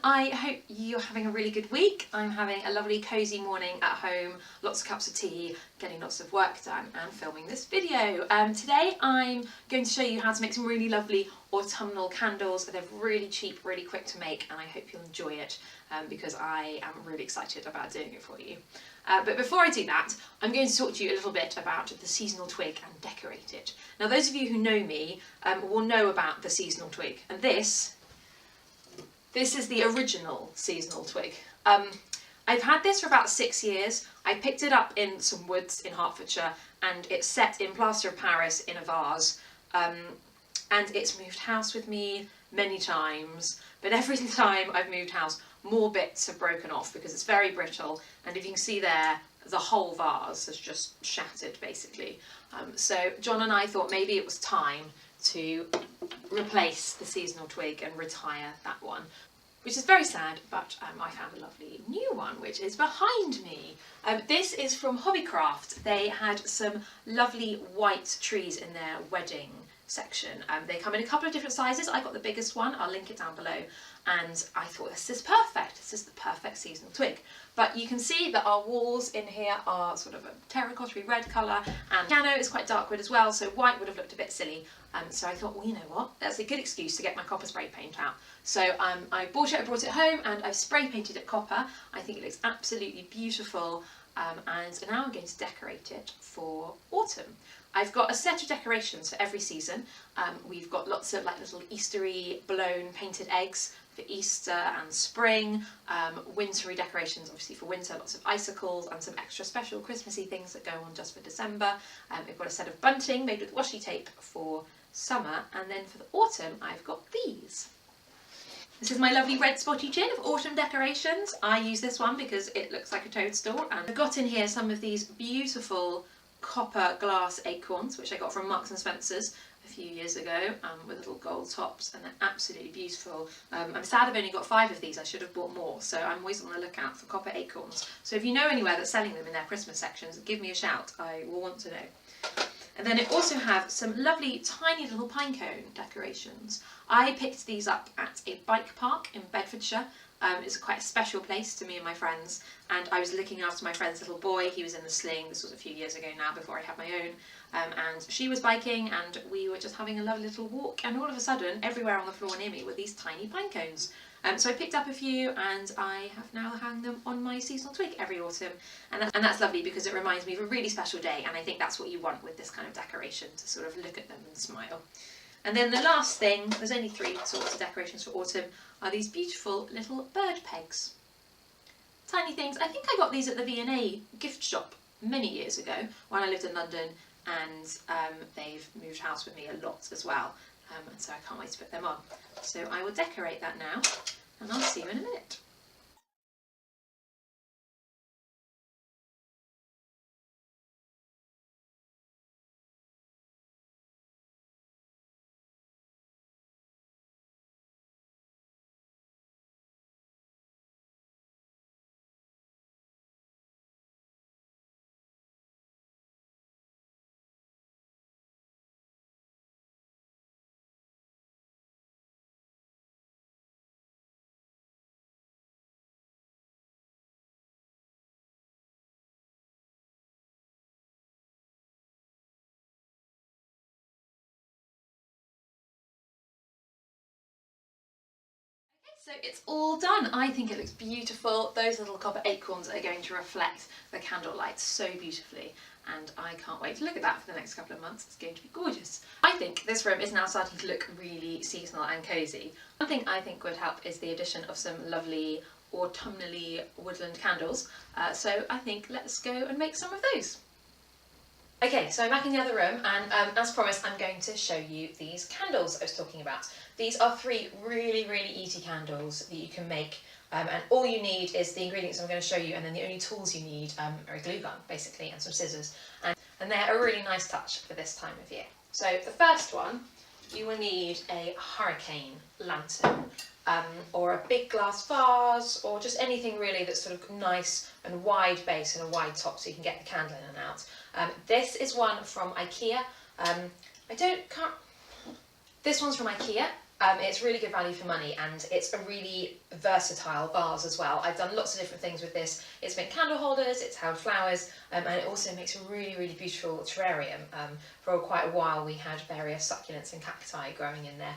I hope you're having a really good week. I'm having a lovely cosy morning at home, lots of cups of tea, getting lots of work done and filming this video. Today I'm going to show you how to make some really lovely autumnal candles. They're really cheap, really quick to make, and I hope you'll enjoy it because I am really excited about doing it for you. But before I do that, I'm going to talk to you a little bit about the seasonal twig and decorate it. Now, those of you who know me will know about the seasonal twig, and this is the original seasonal twig. I've had this for about 6 years. I picked it up in some woods in Hertfordshire, and it's set in plaster of Paris in a vase. And it's moved house with me many times, but every time I've moved house, more bits have broken off because it's very brittle, and if you can see there, the whole vase has just shattered basically. So John and I thought maybe it was time to replace the seasonal twig and retire that one, which is very sad, but I found a lovely new one which is behind me. This is from Hobbycraft. They had some lovely white trees in their wedding section. They come in a couple of different sizes. I got the biggest one, I'll link it down below, and I thought this is perfect, this is the perfect seasonal twig. But you can see that our walls in here are sort of a terracotta red colour, and the piano is quite dark wood as well, so white would have looked a bit silly. So I thought, well, you know what, that's a good excuse to get my copper spray paint out. So I brought it home and I've spray painted it copper. I think it looks absolutely beautiful, and now I'm going to decorate it for autumn. I've got a set of decorations for every season. We've got lots of like little Eastery blown painted eggs for Easter and spring, wintry decorations obviously for winter, lots of icicles and some extra special Christmassy things that go on just for December. We've got a set of bunting made with washi tape for summer, and then for the autumn I've got these. This is my lovely red spotty tin of autumn decorations. I use this one because it looks like a toadstool, and I've got in here some of these beautiful copper glass acorns which I got from Marks and Spencer's a few years ago, with little gold tops, and they're absolutely beautiful. I'm sad I've only got 5 of these, I should have bought more, so I'm always on the lookout for copper acorns. So if you know anywhere that's selling them in their Christmas sections, give me a shout, I will want to know. And then I also have some lovely tiny little pinecone decorations. I picked these up at a bike park in Bedfordshire. It's quite a special place to me and my friends, and I was looking after my friend's little boy. He was in the sling. This was a few years ago now, before I had my own, and she was biking and we were just having a lovely little walk, and all of a sudden everywhere on the floor near me were these tiny pine cones. So I picked up a few and I have now hung them on my seasonal twig every autumn, and that's lovely because it reminds me of a really special day, and I think that's what you want with this kind of decoration, to sort of look at them and smile. And then the last thing, there's only 3 sorts of decorations for autumn, are these beautiful little bird pegs. Tiny things. I think I got these at the V&A gift shop many years ago when I lived in London, and they've moved house with me a lot as well, and so I can't wait to put them on. So I will decorate that now, and I'll see you in a minute. So it's all done. I think it looks beautiful. Those little copper acorns are going to reflect the candlelight so beautifully, and I can't wait to look at that for the next couple of months. It's going to be gorgeous. I think this room is now starting to look really seasonal and cosy. One thing I think would help is the addition of some lovely autumnally woodland candles. So I think let's go and make some of those. Okay, so I'm back in the other room, and as promised I'm going to show you these candles I was talking about. These are 3 really, really easy candles that you can make, and all you need is the ingredients I'm going to show you, and then the only tools you need are a glue gun basically and some scissors, and they're a really nice touch for this time of year. So the first one, you will need a hurricane lantern, or a big glass vase, or just anything really that's sort of nice and wide base and a wide top so you can get the candle in and out. This is one from IKEA. This one's from IKEA. It's really good value for money, and it's a really versatile vase as well. I've done lots of different things with this. It's been candle holders, it's held flowers, and it also makes a really, really beautiful terrarium. For quite a while we had various succulents and cacti growing in there.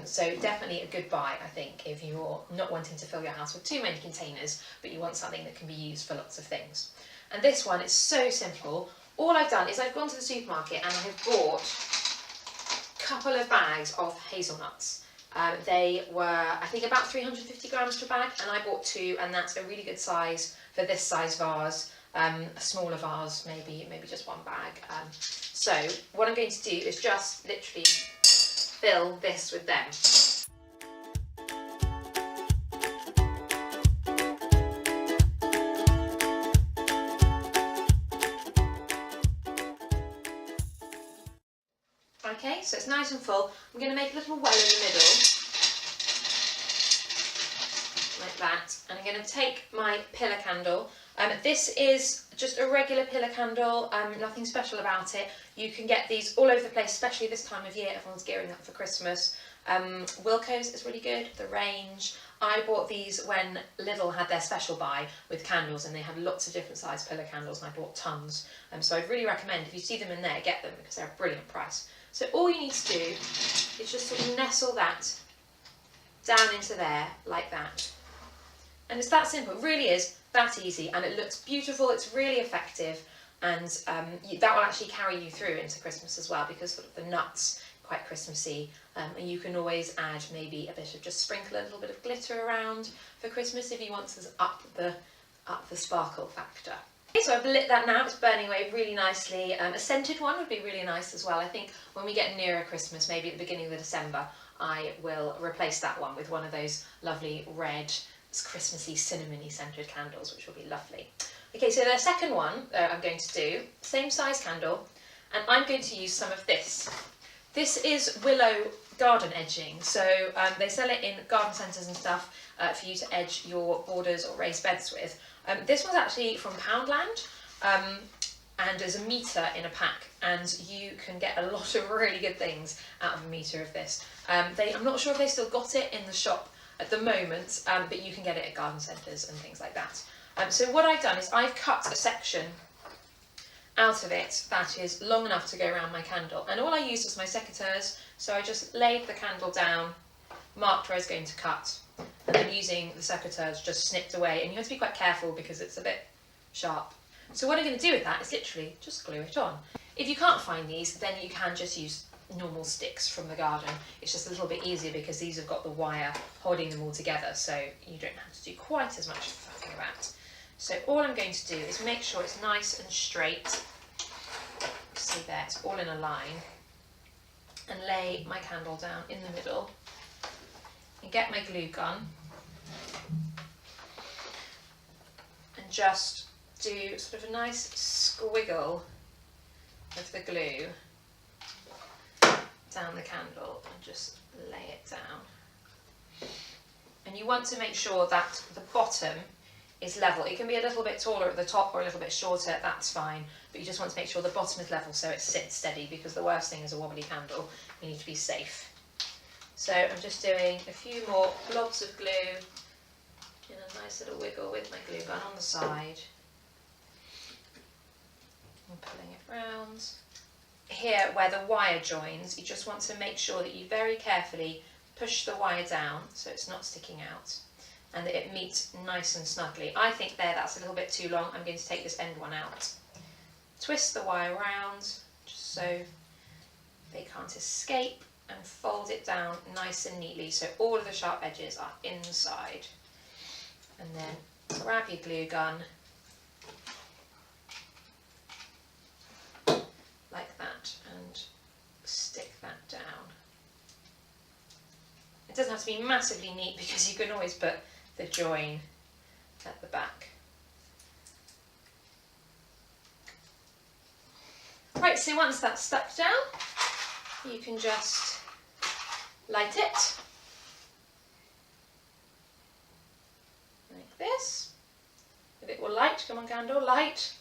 So definitely a good buy, I think, if you're not wanting to fill your house with too many containers, but you want something that can be used for lots of things. And this one is so simple. All I've done is I've gone to the supermarket and I have bought a couple of bags of hazelnuts. They were, I think, about 350 grams per bag, and I bought 2, and that's a really good size for this size vase. A smaller vase, maybe just 1 bag. So what I'm going to do is just literally fill this with them. Okay, so it's nice and full. I'm going to make a little well in the middle, like that, and I'm going to take my pillar candle. This is just a regular pillar candle, nothing special about it. You can get these all over the place, especially this time of year. Everyone's gearing up for Christmas. Wilko's is really good, the range. I bought these when Lidl had their special buy with candles, and they had lots of different size pillar candles, and I bought tons. So I'd really recommend, if you see them in there, get them, because they're a brilliant price. So all you need to do is just sort of nestle that down into there, like that. And it's that simple, it really is that easy, and it looks beautiful, it's really effective, and that will actually carry you through into Christmas as well, because sort of the nuts quite Christmassy, and you can always add maybe a bit of, just sprinkle a little bit of glitter around for Christmas if you want to up the sparkle factor. Okay, so I've lit that now, it's burning away really nicely. A scented one would be really nice as well. I think when we get nearer Christmas, maybe at the beginning of December, I will replace that one with one of those lovely red, Christmassy, cinnamony scented candles, which will be lovely. Okay, so the second one I'm going to do, same size candle, and I'm going to use some of this. This is willow garden edging, so they sell it in garden centres and stuff for you to edge your borders or raised beds with. This one's actually from Poundland, and there's a metre in a pack, and you can get a lot of really good things out of a metre of this. I'm not sure if they still got it in the shop at the moment, but you can get it at garden centres and things like that. So what I've done is I've cut a section out of it that is long enough to go around my candle, and all I used was my secateurs, so I just laid the candle down, marked where I was going to cut, and then using the secateurs just snipped away, and you have to be quite careful because it's a bit sharp. So what I'm going to do with that is literally just glue it on. If you can't find these, then you can just use normal sticks from the garden. It's just a little bit easier because these have got the wire holding them all together, so you don't have to do quite as much fussing about. So all I'm going to do is make sure it's nice and straight. See there, it's all in a line, and lay my candle down in the middle and get my glue gun and just do sort of a nice squiggle of the glue down the candle and just lay it down. And you want to make sure that the bottom is level. It can be a little bit taller at the top or a little bit shorter, that's fine, but you just want to make sure the bottom is level so it sits steady, because the worst thing is a wobbly candle. You need to be safe. So I'm just doing a few more blobs of glue in a nice little wiggle with my glue gun on the side. And pulling it round. Here where the wire joins, you just want to make sure that you very carefully push the wire down so it's not sticking out, and that it meets nice and snugly. I think that's a little bit too long. I'm going to take this end one out. Twist the wire around just so they can't escape, and fold it down nice and neatly so all of the sharp edges are inside. And then grab your glue gun like that and stick that down. It doesn't have to be massively neat because you can always put the join at the back. Right, so once that's stuck down, you can just light it like this. A bit more light, come on candle, light.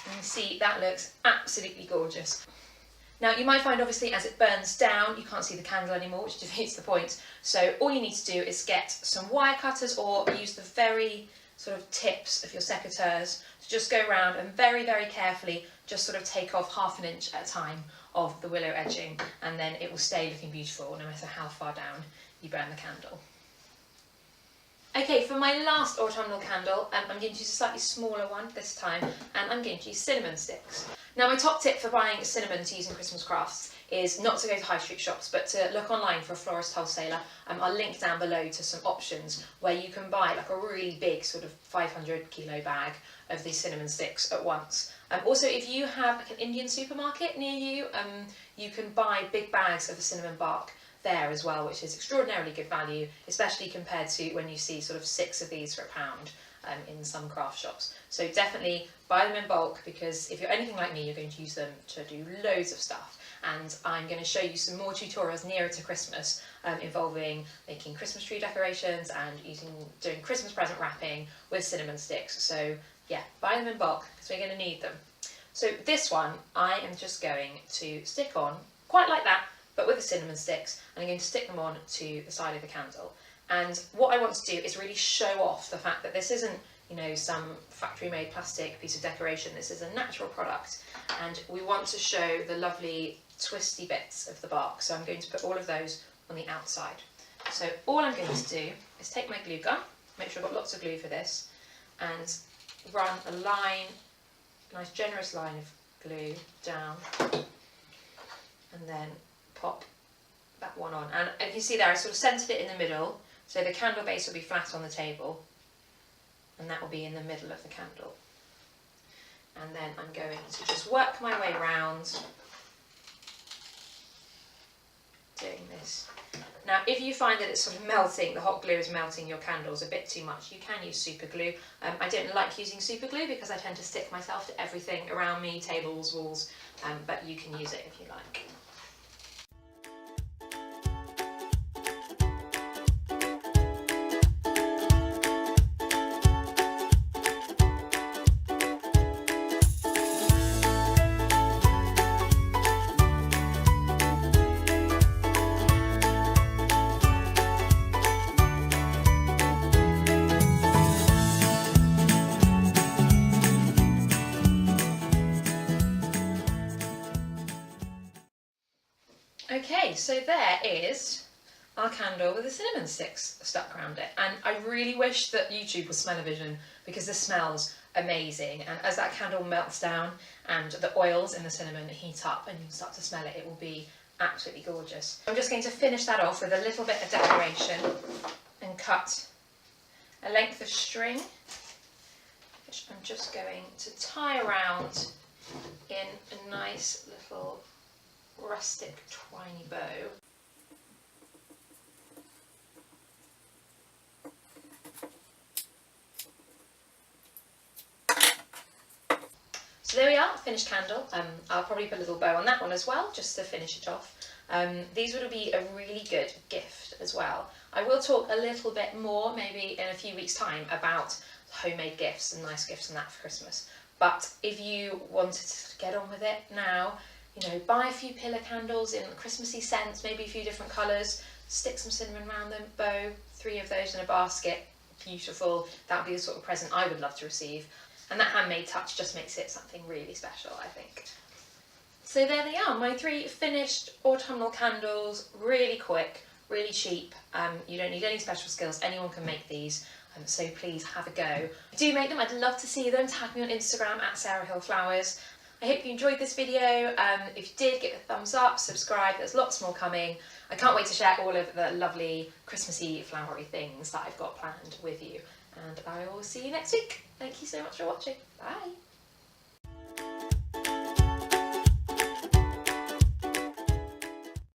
And you see that looks absolutely gorgeous. Now you might find obviously as it burns down you can't see the candle anymore, which defeats the point, so all you need to do is get some wire cutters or use the very sort of tips of your secateurs to just go around and very carefully just sort of take off 1/2 inch at a time of the willow edging, and then it will stay looking beautiful no matter how far down you burn the candle. Okay, for my last autumnal candle, I'm going to use a slightly smaller one this time, and I'm going to use cinnamon sticks. Now my top tip for buying cinnamon to use in Christmas crafts is not to go to high street shops, but to look online for a florist wholesaler. I'll link down below to some options where you can buy like a really big sort of 500 kilo bag of these cinnamon sticks at once. Also, if you have like an Indian supermarket near you, you can buy big bags of the cinnamon bark there as well, which is extraordinarily good value, especially compared to when you see sort of 6 of these for £1 in some craft shops. So definitely buy them in bulk, because if you're anything like me, you're going to use them to do loads of stuff. And I'm going to show you some more tutorials nearer to Christmas involving making Christmas tree decorations and doing Christmas present wrapping with cinnamon sticks. So yeah, buy them in bulk because we're going to need them. So this one I am just going to stick on quite like that, but with the cinnamon sticks, and I'm going to stick them on to the side of the candle. And what I want to do is really show off the fact that this isn't, you know, some factory-made plastic piece of decoration. This is a natural product, and we want to show the lovely twisty bits of the bark. So I'm going to put all of those on the outside. So all I'm going to do is take my glue gun, make sure I've got lots of glue for this, and run a line, a nice generous line of glue down, and then pop that one on. And you can see there I sort of centred it in the middle, so the candle base will be flat on the table, and that will be in the middle of the candle. And then I'm going to just work my way around doing this. Now if you find that it's sort of melting, the hot glue is melting your candles a bit too much, you can use super glue. I don't like using super glue because I tend to stick myself to everything around me, tables, walls, but you can use it if you like. Okay, so there is our candle with the cinnamon sticks stuck around it, and I really wish that YouTube was smell-o-vision because this smells amazing, and as that candle melts down and the oils in the cinnamon heat up and you start to smell it, it will be absolutely gorgeous. I'm just going to finish that off with a little bit of decoration and cut a length of string, which I'm just going to tie around in a nice little rustic twiny bow. So there we are, finished candle. I'll probably put a little bow on that one as well, just to finish it off. These would be a really good gift as well. I will talk a little bit more, maybe in a few weeks' time, about homemade gifts and nice gifts and that for Christmas. But if you wanted to get on with it now, you know, buy a few pillar candles in Christmassy scents, maybe a few different colours, stick some cinnamon around them, bow, 3 of those in a basket, beautiful. That would be the sort of present I would love to receive. And that handmade touch just makes it something really special, I think. So there they are, my 3 finished autumnal candles, really quick, really cheap. You don't need any special skills, anyone can make these. So please have a go. Do make them, I'd love to see them. Tag me on Instagram at Sarah Hill Flowers. I hope you enjoyed this video. If you did, give it a thumbs up, subscribe, there's lots more coming. I can't wait to share all of the lovely Christmassy flowery things that I've got planned with you. And I will see you next week. Thank you so much for watching. Bye.